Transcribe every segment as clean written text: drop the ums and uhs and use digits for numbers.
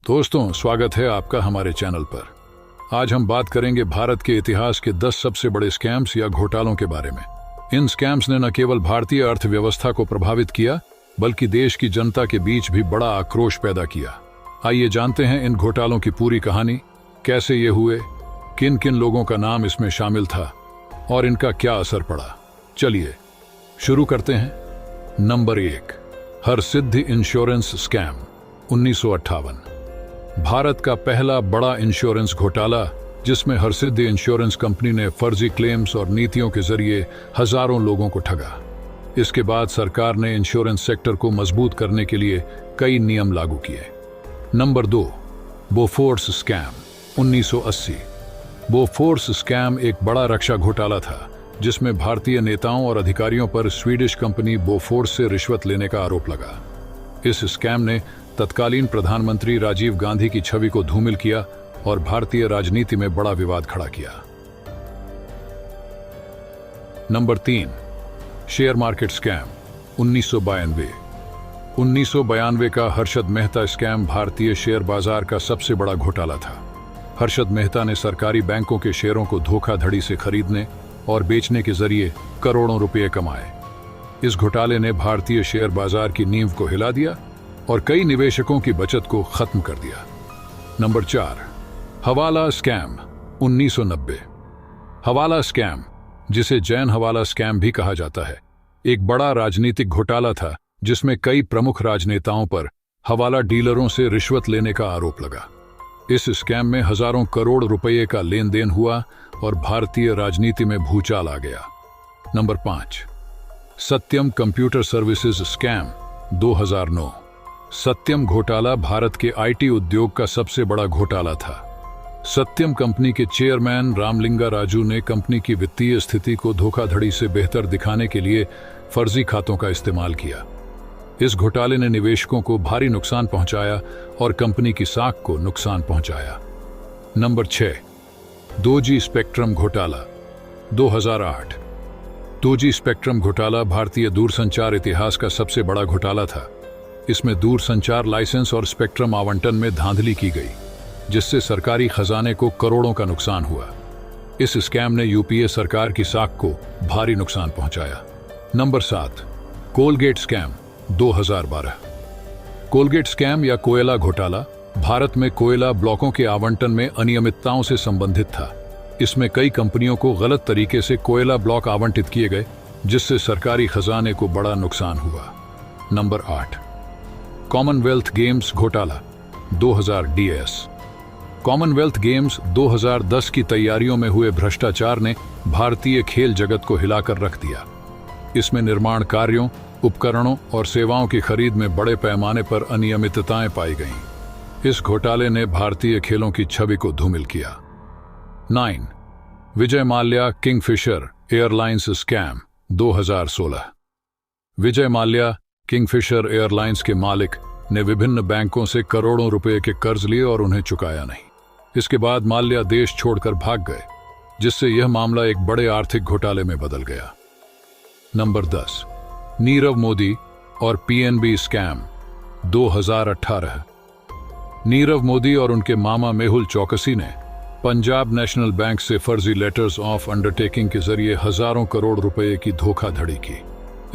दोस्तों, स्वागत है आपका हमारे चैनल पर। आज हम बात करेंगे भारत के इतिहास के 10 सबसे बड़े स्कैम्स या घोटालों के बारे में। इन स्कैम्स ने न केवल भारतीय अर्थव्यवस्था को प्रभावित किया, बल्कि देश की जनता के बीच भी बड़ा आक्रोश पैदा किया। आइए जानते हैं इन घोटालों की पूरी कहानी, कैसे ये हुए, किन किन लोगों का नाम इसमें शामिल था और इनका क्या असर पड़ा। चलिए शुरू करते हैं। Number 1, Harsiddhi insurance scam 1958। Bharat का पहला बड़ा इंश्योरेंस घोटाला, जिसमें हरसिद्धि इंश्योरेंस कंपनी ने फर्जी क्लेम्स और नीतियों के जरिए हजारों लोगों को ठगा। इसके बाद सरकार ने इंश्योरेंस सेक्टर को मजबूत करने के लिए कई नियम लागू किए। Number 2, Bofors scam 1980। Bofors scam एक बड़ा रक्षा घोटाला था, जिसमें भारतीय नेताओं और अधिकारियों पर स्वीडिश कंपनी बोफोर्स से रिश्वत लेने का आरोप लगा। इस स्कैम ने तत्कालीन प्रधानमंत्री राजीव गांधी की छवि को धूमिल किया और भारतीय राजनीति में बड़ा विवाद खड़ा किया। Number 3, share market scam 1992। 1992 का हर्षद मेहता स्कैम भारतीय शेयर बाजार का सबसे बड़ा घोटाला था। हर्षद मेहता ने सरकारी बैंकों के शेयरों को धोखाधड़ी से खरीदने और बेचने के जरिए करोड़ों रुपए कमाए। इस घोटाले ने भारतीय शेयर बाजार की नींव को हिला दिया और कई निवेशकों की बचत को खत्म कर दिया। नंबर 4, हवाला स्कैम 1990। हवाला स्कैम, जिसे जैन हवाला स्कैम भी कहा जाता है, एक बड़ा राजनीतिक घोटाला था, जिसमें कई प्रमुख राजनेताओं पर हवाला डीलरों से रिश्वत लेने का आरोप लगा। इस स्कैम में हजारों करोड़ रुपए का लेन देन हुआ और भारतीय राजनीति में भूचाल आ गया। नंबर 5, सत्यम कंप्यूटर सर्विसेज स्कैम 2009। सत्यम घोटाला भारत के आईटी उद्योग का सबसे बड़ा घोटाला था। सत्यम कंपनी के चेयरमैन रामलिंगा राजू ने कंपनी की वित्तीय स्थिति को धोखाधड़ी से बेहतर दिखाने के लिए फर्जी खातों का इस्तेमाल किया। इस घोटाले ने निवेशकों को भारी नुकसान पहुंचाया और कंपनी की साख को नुकसान पहुंचाया। नंबर 6, 2G स्पेक्ट्रम घोटाला 2008। 2G स्पेक्ट्रम घोटाला भारतीय दूरसंचार इतिहास का सबसे बड़ा घोटाला था। इसमें दूरसंचार लाइसेंस और स्पेक्ट्रम आवंटन में धांधली की गई, जिससे सरकारी खजाने को करोड़ों का नुकसान हुआ। इस स्कैम ने यूपीए सरकार की साख को भारी नुकसान पहुंचाया। Number 7, Colgate scam 2012। Colgate scam या कोयला घोटाला भारत में कोयला ब्लॉकों के आवंटन में अनियमितताओं से संबंधित था। इसमें कई कंपनियों को गलत तरीके से कोयला ब्लॉक आवंटित किए गए, जिससे सरकारी खजाने को बड़ा नुकसान हुआ। नंबर 8, कॉमनवेल्थ गेम्स घोटाला 2000 DS। कॉमनवेल्थ गेम्स 2010 की तैयारियों में हुए भ्रष्टाचार ने भारतीय खेल जगत को हिलाकर रख दिया। इसमें निर्माण कार्यों, उपकरणों और सेवाओं की खरीद में बड़े पैमाने पर अनियमितताएं पाई गईं। इस घोटाले ने भारतीय खेलों की छवि को धूमिल किया। 9, Vijay Mallya Kingfisher airlines scam 2016। Vijay Mallya Kingfisher airlines के मालिक ने विभिन्न बैंकों से करोड़ों रुपए के कर्ज लिए और उन्हें चुकाया नहीं। इसके बाद माल्या देश छोड़कर भाग गए, जिससे यह मामला एक बड़े आर्थिक घोटाले में बदल गया। नंबर 10, नीरव मोदी और पीएनबी स्कैम 2018। नीरव मोदी और उनके मामा मेहुल चौकसी ने पंजाब नेशनल बैंक से फर्जी लेटर्स ऑफ अंडरटेकिंग के जरिए हजारों करोड़ रुपए की धोखाधड़ी की।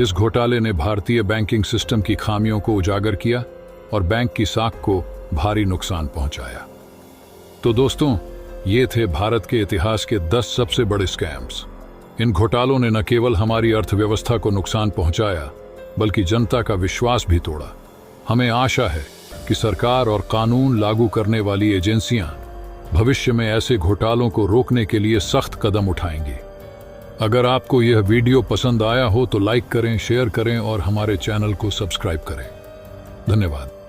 इस घोटाले ने भारतीय बैंकिंग सिस्टम की खामियों को उजागर किया और बैंक की साख को भारी नुकसान पहुंचाया। तो दोस्तों, ये थे भारत के इतिहास के 10 सबसे बड़े स्कैम्स। इन घोटालों ने न केवल हमारी अर्थव्यवस्था को नुकसान पहुंचाया, बल्कि जनता का विश्वास भी तोड़ा। हमें आशा है कि सरकार और कानून लागू करने वाली एजेंसियां भविष्य में ऐसे घोटालों को रोकने के लिए सख्त कदम उठाएंगी। अगर आपको यह वीडियो पसंद आया हो तो लाइक करें, शेयर करें और हमारे चैनल को सब्सक्राइब करें। धन्यवाद।